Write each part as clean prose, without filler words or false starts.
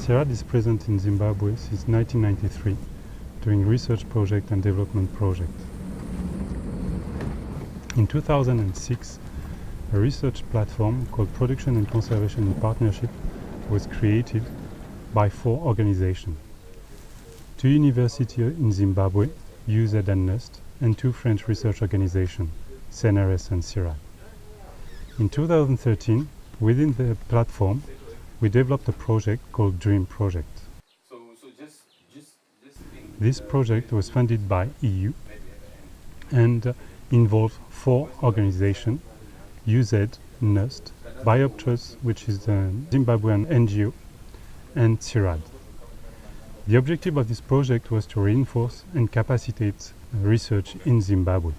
CIRAD is present in Zimbabwe since 1993, doing research project and development project. In 2006, a research platform called Production and Conservation in Partnership was created by 4 organizations. 2 universities in Zimbabwe, UZ and NUST, and 2 French research organizations, CNRS and CIRAD. In 2013, within the platform, we developed a project called Dream Project. This project was funded by EU and involved 4 organizations, UZ, NUST, Bioptrust, which is a Zimbabwean NGO, and CIRAD. The objective of this project was to reinforce and capacitate research in Zimbabwe.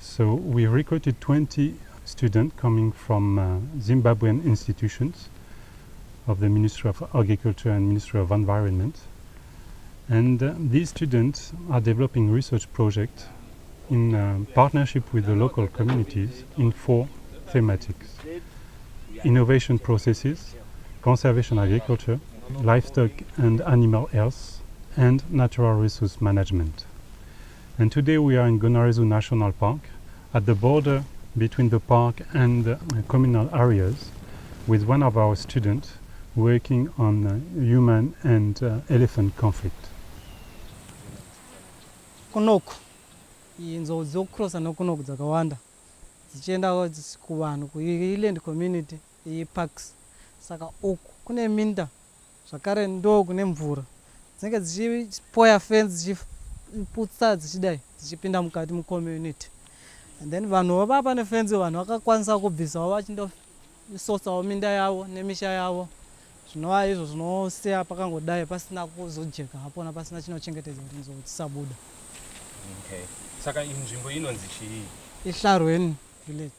So we recruited 20 students coming from Zimbabwean institutions of the Ministry of Agriculture and Ministry of Environment. And these students are developing research projects in partnership with the local communities in 4 thematics: innovation processes, conservation agriculture, livestock and animal health, and natural resource management. And today we are in Gonarezhou National Park, at the border between the park and the communal areas, with one of our students working on human and elephant conflict. Kunoku inzou dzokrosa nokunoku dzakawanda dzichienda kuvanhu kuiland community yeparks. Saka uku kune minda zvakare ndo kune mvura dzinenge dzichipoya fence dzichiputsa dzichidai dzichipinda mukati mucommunity. And then vanhu vapa pane fence vanhu vakakwanisa kubvisawo vachindososawo minda yavo nemisha yavo. Zvinova izvo zvinosiya pakangodai pasina kuzojeka hapona pasina chinochengetedza kuti nzou dzisabuda. Okay. Saka inzvimbo inonzi chii? Ihlarweni village.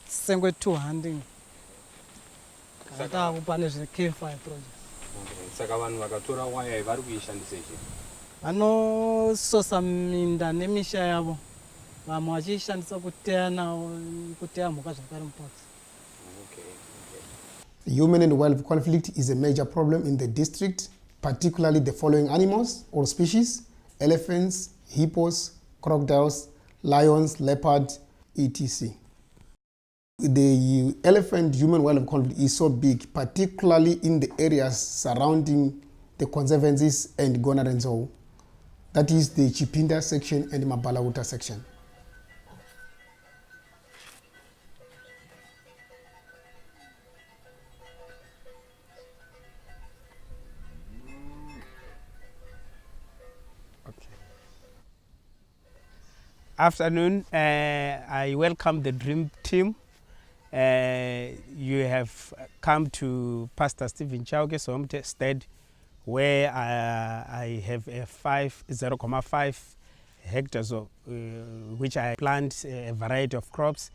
Sengwe 2 hunting. Saka pane K5 project. Okay. Saka vanhu vakatora waya vari kuishandisa ichi? Vanososa minda nemisha yavo. Vamwe vachiishandisa kuteya mhuka zvakare mupaks. The human and wildlife conflict is a major problem in the district, particularly the following animals or species: elephants, hippos, crocodiles, lions, leopard, etc. The elephant-human wildlife conflict is so big, particularly in the areas surrounding the conservancies and Gonarezhou. That is the Chipinda section and Mabalauta section. Afternoon, I welcome the Dream team. You have come to Pastor Stephen Chauke's homestead, where I have a 0.5 hectares of which I plant a variety of crops.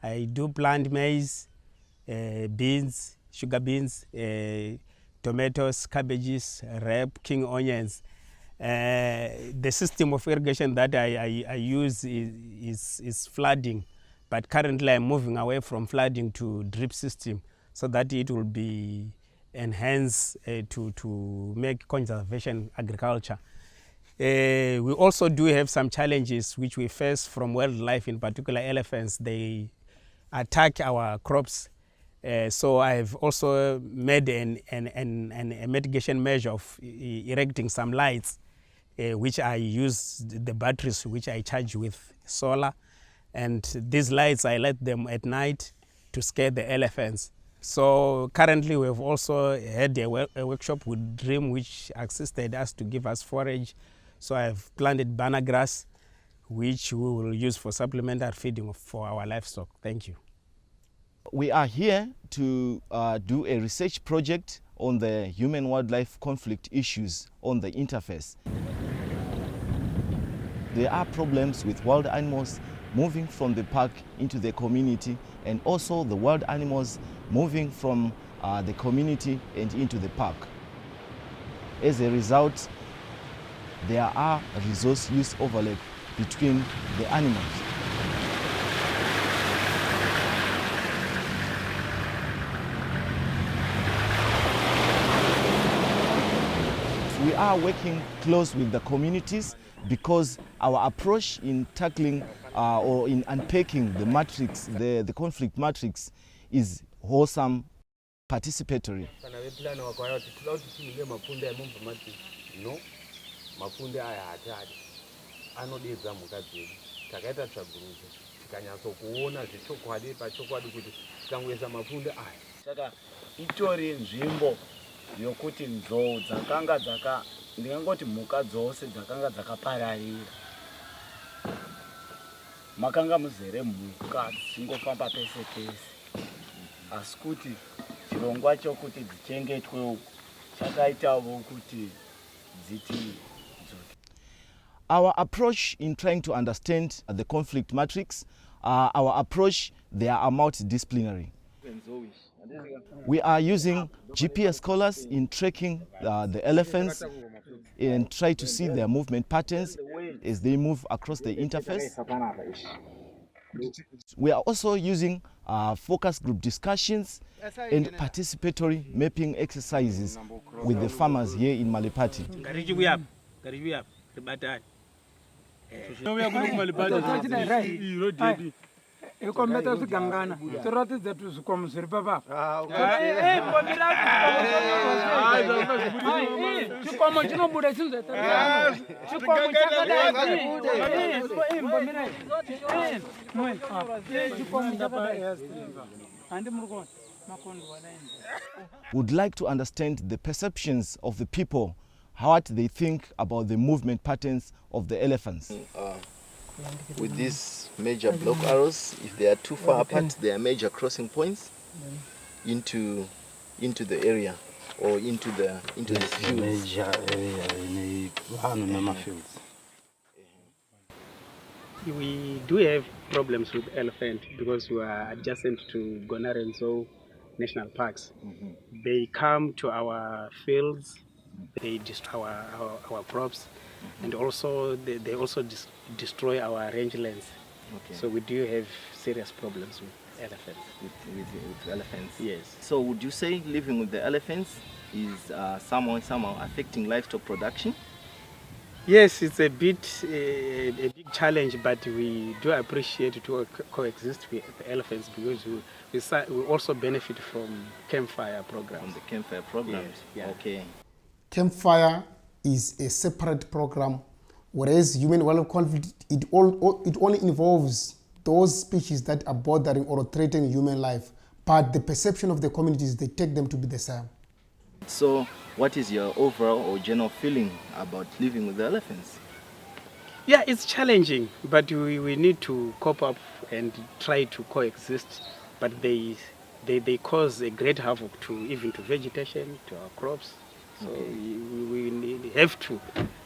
I do plant maize, beans, sugar beans, tomatoes, cabbages, red king onions. The system of irrigation that I use is flooding, but currently I'm moving away from flooding to drip system so that it will be enhanced to make conservation agriculture. We also do have some challenges which we face from wildlife, in particular elephants. They attack our crops. So I've also made a mitigation measure of erecting some lights, which I use the batteries which I charge with solar. And these lights, I light them at night to scare the elephants. So currently we have also had a workshop with Dream, which assisted us to give us forage. So I've planted banana grass, which we will use for supplementary feeding for our livestock. Thank you. We are here to do a research project on the human-wildlife conflict issues on the interface. There are problems with wild animals moving from the park into the community, and also the wild animals moving from the community and into the park. As a result, there are resource use overlap between the animals. we are working close with the communities because our approach in tackling or in unpacking the matrix, the conflict matrix, is wholesome, participatory. kana veplana wakauya kuti tinoda kuti tinge mapunde emumva mati no mapunde aya hatadi anodedza mhuka dzedu. Takaita tsvagurudzo tikanyatsokuona zvechokwadi pachokwadi kuti tikangoisa mapunde aya saka itori nzvimbo yokuti nzou dzakanga ndingangoti mhuka dzose dzakanga dzakapararira. Makanga muzere mhuka dzingofamba pese pese, asi kuti chirongwa chokuti dzichengetwe uku chakaitawo kuti dziti. Our approach in trying to understand the conflict matrix, our approach, they are multidisciplinary. We are using GPS collars in tracking the elephants and try to see their movement patterns as they move across the interface. We are also using focus group discussions and participatory mapping exercises with the farmers here in Malipati. Ikometa zigangana toratidza tuzvikomo zviri papapa chikomo chinobuda chikomo Would like to understand the perceptions of the people, what they think about the movement patterns of the elephants. With these major block arrows, if they are too far apart, they are major crossing points into the area or into the fields. Major area in fields. We do have problems with elephant because we are adjacent to Gonarezhou National Parks. They come to our fields, they destroy our crops, and also they also destroy our rangelands. Okay. So we do have serious problems with elephants. With elephants. Yes. So would you say living with the elephants is somehow affecting livestock production? Yes, it's a big challenge, but we do appreciate to coexist with the elephants because we also benefit from campfire programs. From the campfire programs? Yes. Yeah. Okay. Campfire is a separate program, whereas human wildlife conflict, it only involves those species that are bothering or threatening human life, but the perception of the communities, they take them to be the same. So what is your overall or general feeling about living with the elephants? Yeah, it's challenging, but we need to cope up and try to coexist, but they cause a great havoc even to vegetation, to our crops. So we have to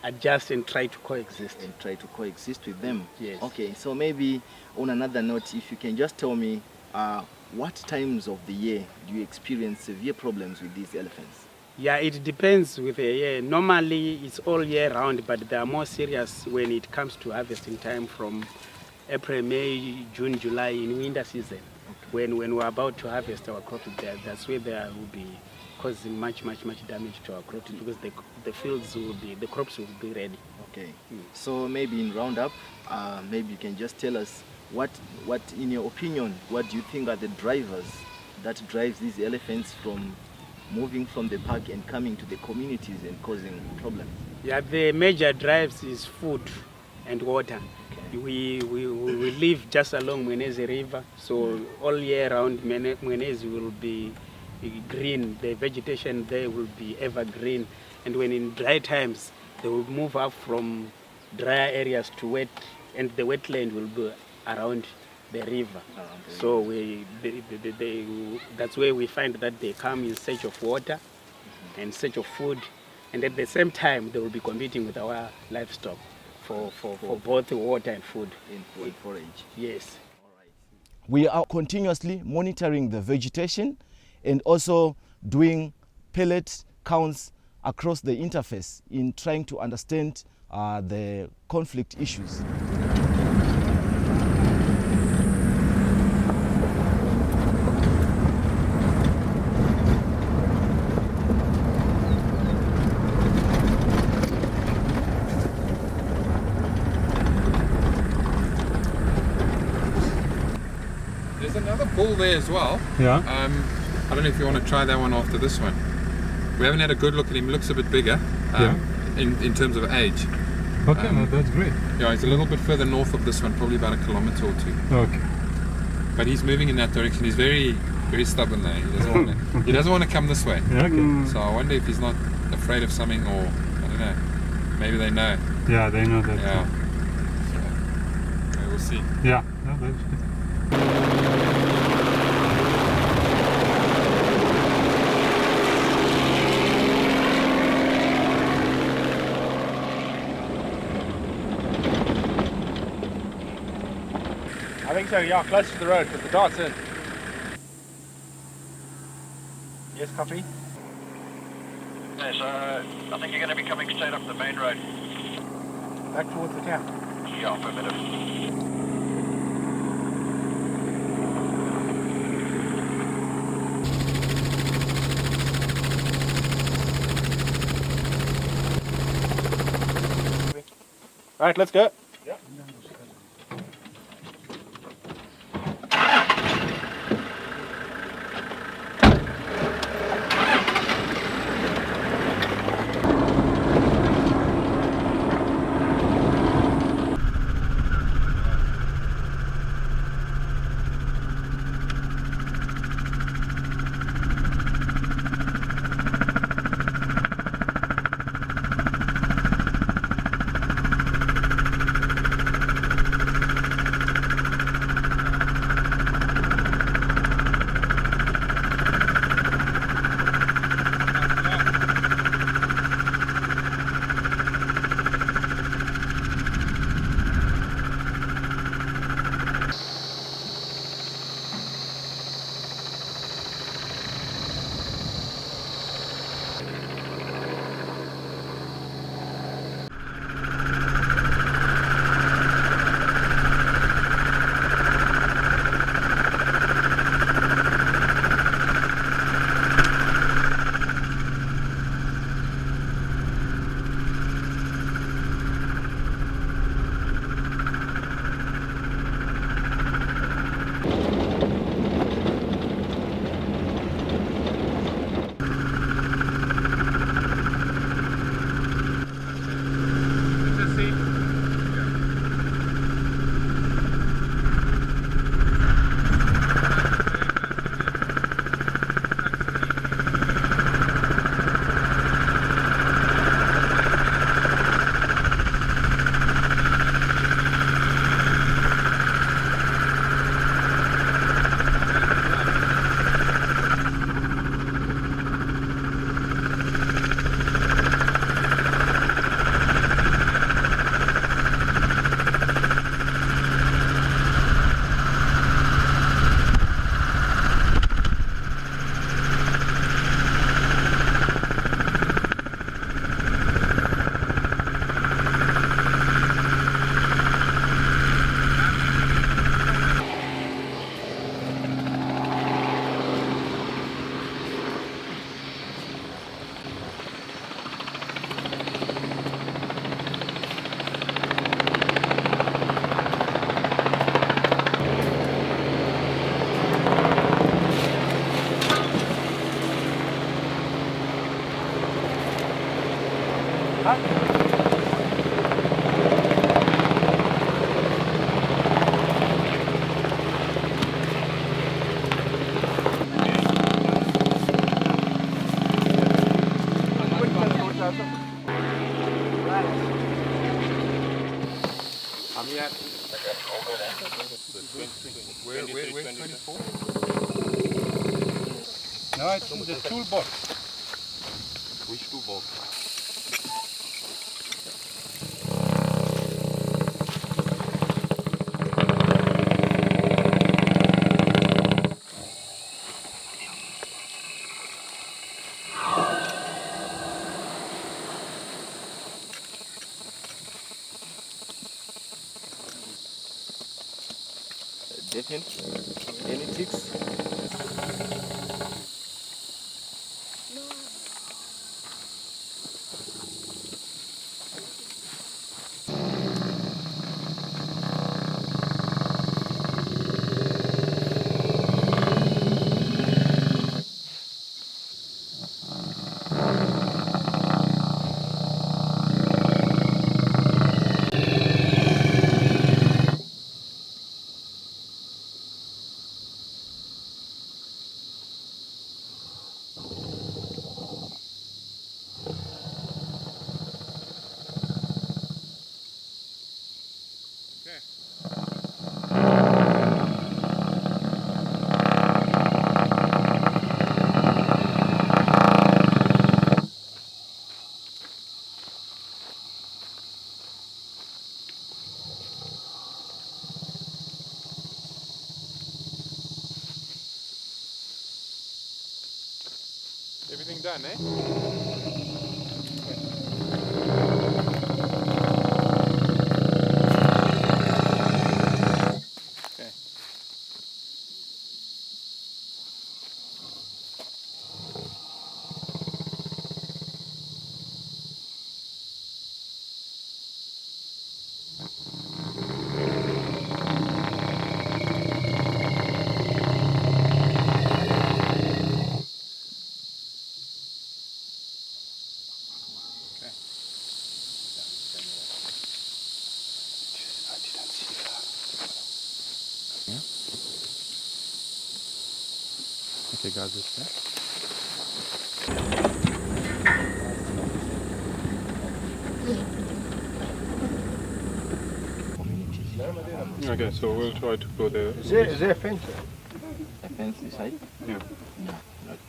adjust and try to coexist. And try to coexist with them? Yes. Okay, so maybe on another note, if you can just tell me what times of the year do you experience severe problems with these elephants? Yeah, it depends with the year. Normally it's all year round, but they are more serious when it comes to harvesting time from April, May, June, July in winter season. Okay. When we're about to harvest our crops, that's where there will be causing much damage to our crops because the crops will be ready. Okay. So maybe in roundup, maybe you can just tell us what in your opinion, what do you think are the drivers that drives these elephants from moving from the park and coming to the communities and causing problems? Yeah, the major drives is food and water. Okay. We live just along Mwenezi River, so all year round Mwenezi will be green. The vegetation there will be evergreen, and when in dry times they will move up from drier areas to wet, and the wetland will be around the river. So that's where we find that they come in search of water and search of food, and at the same time they will be competing with our livestock for both water and food. In forage. Yes. All right. We are continuously monitoring the vegetation and also doing pellet counts across the interface in trying to understand the conflict issues. bull there as well. Yeah. I don't know if you want to try that one after this one. We haven't had a good look at him. He looks a bit bigger in terms of age. Okay, no, that's great. Yeah, he's a little bit further north of this one, probably about 1 kilometer or 2. Okay. But he's moving in that direction. He's very, very stubborn though. He doesn't want to come this way. Yeah, okay. So I wonder if he's not afraid of something, or I don't know. Maybe they know. Yeah, they know that. Yeah. So, we'll see. Yeah, no, that's good. I think so, yeah, close to the road, because the dart's in. Yes, copy. Yes, I think you're going to be coming straight up the main road. Back towards the camp? Yeah, affirmative. Right, let's go. Where's 24? No, it's in the toolbox. Which toolbox? Defin, any ticks? done, eh? Okay, guys, it's there. Okay, so we'll try to go there. Is there a fence? A fence this side? Yeah. No,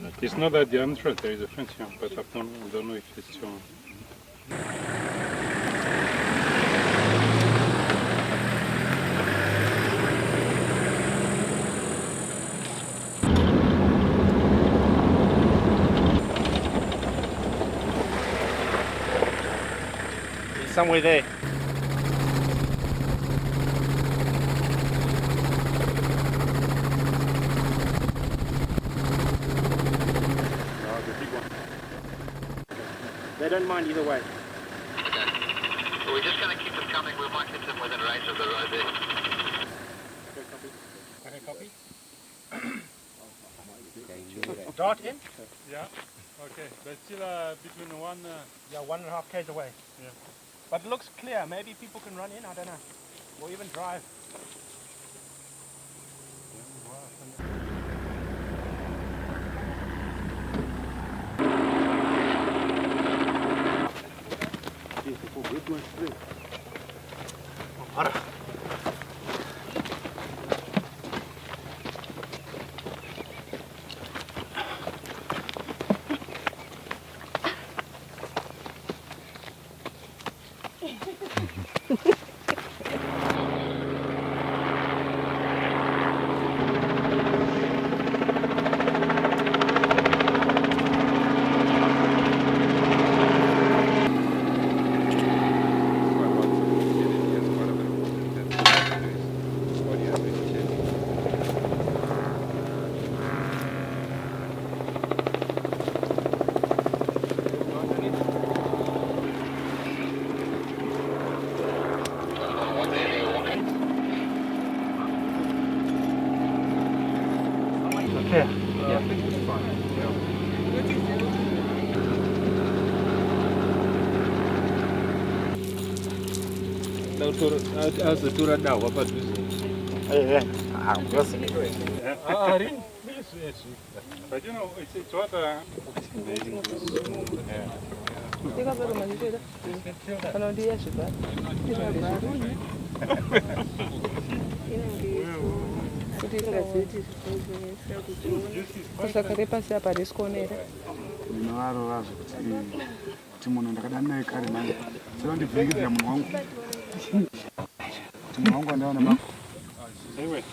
not It's not at the entrance, there is a fence here, but I don't know if it's your... It's somewhere there. They don't mind either way. Okay. Well, we're just going to keep them coming. We might get them within range of the road there. Okay, copy. Dart in? Yeah. Okay, but still between one. Yeah, 1.5 k's away. Yeah. But it looks clear. Maybe people can run in, I don't know. Or even drive. Okay. Yeah, I think it's fine. But you know, it's what. ndinovarorazvo kuti munhu ndakadani naye kare manje saka ndivhengedzera munhu wangu kuti munhu wangu andaona ma. Anyway.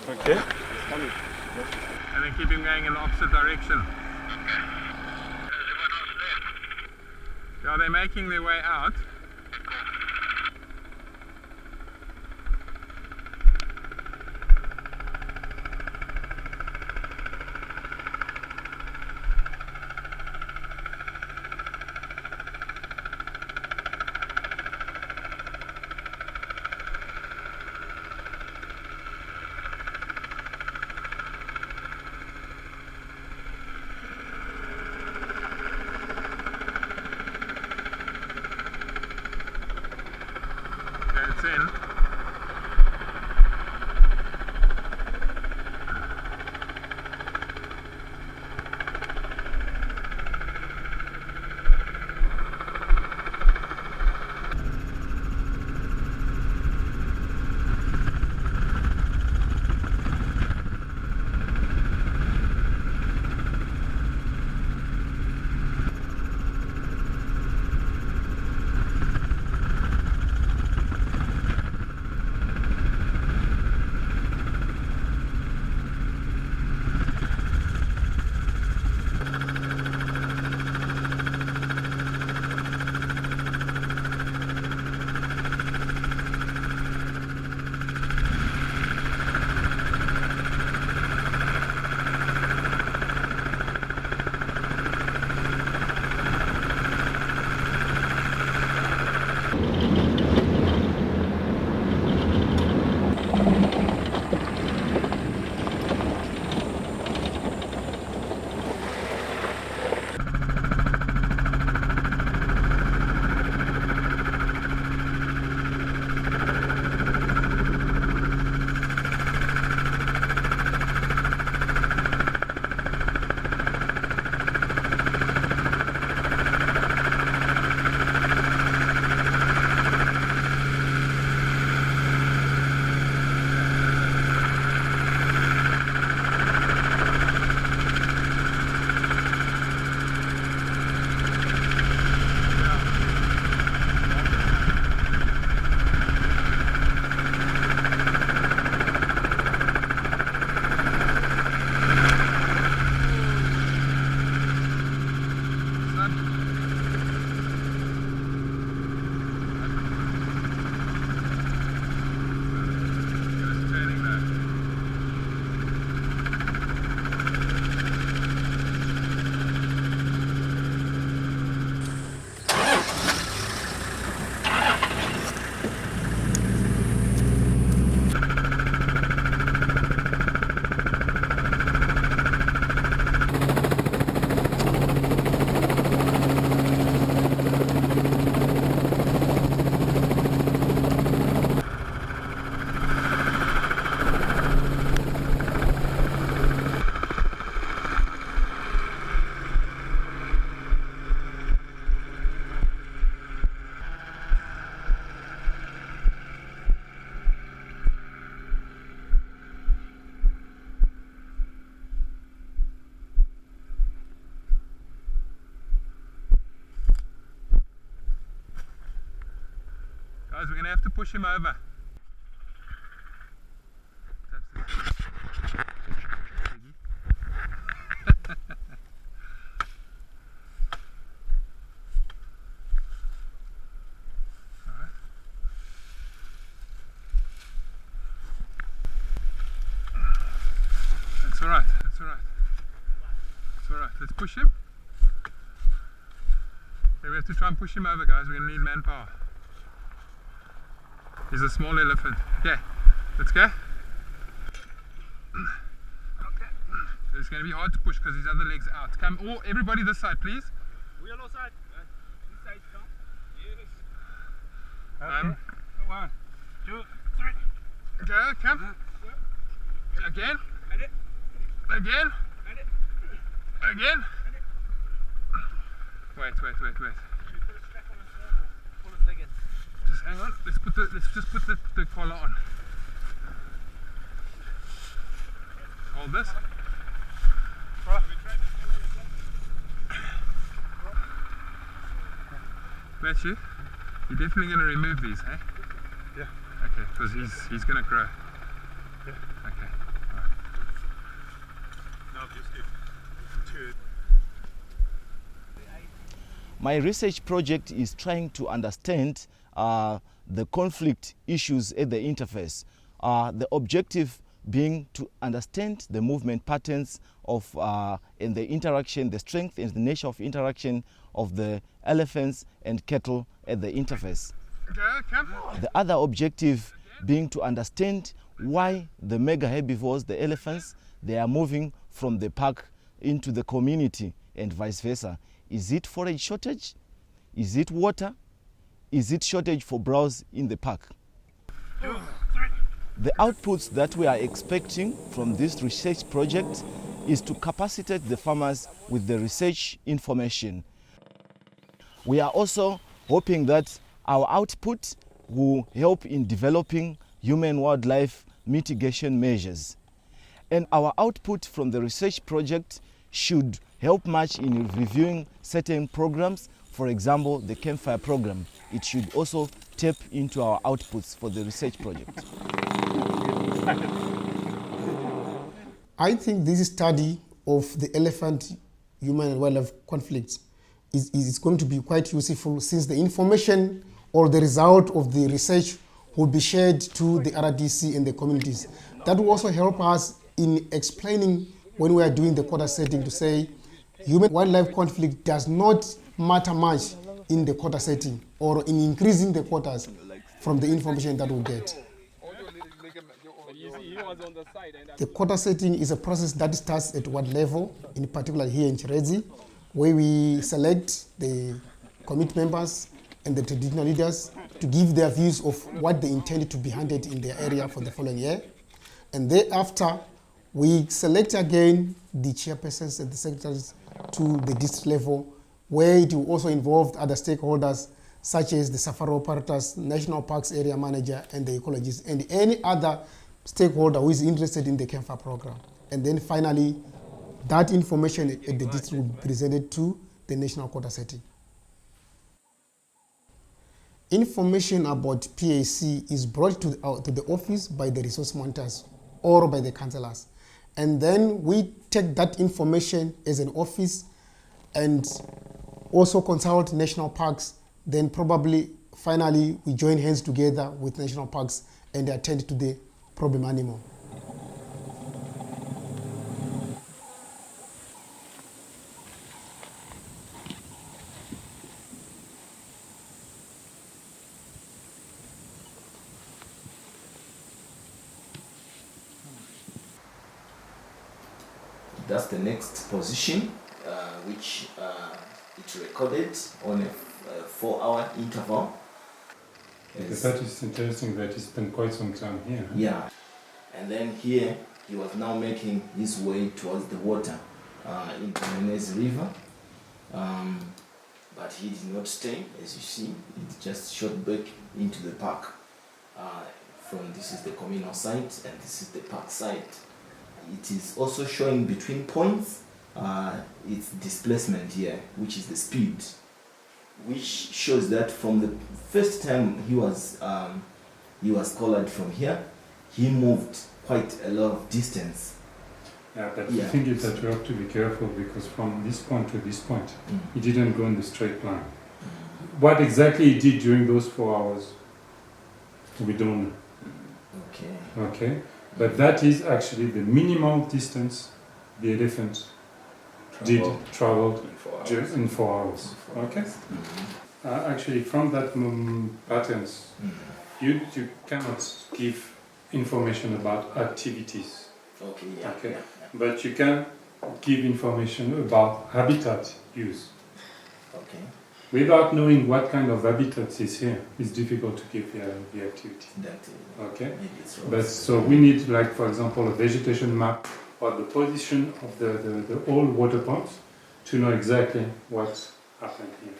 Okay. And then keep him going in the opposite direction. Yeah, they're making their way out. It's in. Guys, we're going to have to push him over. That's all right, that's all right. That's all right, let's push him. Okay, we have to try and push him over, guys. We're going to need manpower. He's a small elephant. Okay, let's go. It's going to be hard to push because his other leg's out. Come, everybody this side, please. We on our side. This side, come. Yes. Okay. 1, 2, 3. Go, come. Again. Again. Again. Wait. Just hang on. Let's just put the collar on. Hold this. Bless you. You're definitely going to remove these, eh? Yeah. Okay, because he's going to grow. Yeah. Okay. No, just it. My research project is trying to understand the conflict issues at the interface. The objective being to understand the movement patterns of and the interaction, the strength and the nature of interaction of the elephants and cattle at the interface. The other objective being to understand why the mega herbivores, the elephants, they are moving from the park into the community and vice versa. Is it forage shortage? Is it water? Is it shortage for browse in the park? The outputs that we are expecting from this research project is to capacitate the farmers with the research information. We are also hoping that our output will help in developing human-wildlife mitigation measures. And our output from the research project should help much in reviewing certain programs. For example, the Campfire program. It should also tap into our outputs for the research project. I think this study of the elephant human and wildlife conflicts is going to be quite useful, since the information or the result of the research will be shared to the RDC and the communities. That will also help us in explaining when we are doing the quota setting to say human-wildlife conflict does not matter much in the quota setting or in increasing the quotas from the information that we get. The quota setting is a process that starts at what level, in particular here in Gonarezhou, where we select the committee members and the traditional leaders to give their views of what they intend to be hunted in their area for the following year. And thereafter, we select again the chairpersons and the secretaries to the district level, where it will also involve other stakeholders such as the safari operators, national parks area manager, and the ecologists, and any other stakeholder who is interested in the Campfire program. And then finally, that information at the district will be presented to the national quota setting. Information about PAC is brought to the office by the resource monitors or by the councillors. And then we take that information as an office and also consult national parks. Then probably finally we join hands together with national parks and attend to the problem animal. That's the next position, which it recorded on a 4-hour interval. That is interesting that he spent quite some time here. Yeah, and then here he was now making his way towards the water in the Gonarezhou River, but he did not stay, as you see. It just shot back into the park. This is the communal site and this is the park site. It is also showing between points its displacement here, which is the speed. which shows that from the first time he was collared from here, he moved quite a lot of distance. Yeah, but the thing is that you have to be careful because from this point to this point, he didn't go in the straight line. What exactly he did during those 4 hours, we don't know. Okay, but that is actually the minimal distance the elephant traveled in 4 hours. Okay. Actually, from that patterns, you cannot give information about activities. Okay. But you can give information about habitat use. Okay. Without knowing what kind of habitat is here, it's difficult to give the activity. Okay. But so we need, like for example, a vegetation map or the position of the old water pumps to know exactly what happened here.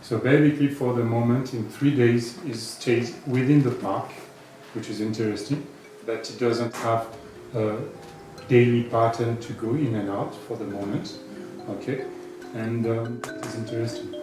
So basically, for the moment, in 3 days, it stays within the park, which is interesting, but it doesn't have a daily pattern to go in and out for the moment. Okay, and it is interesting.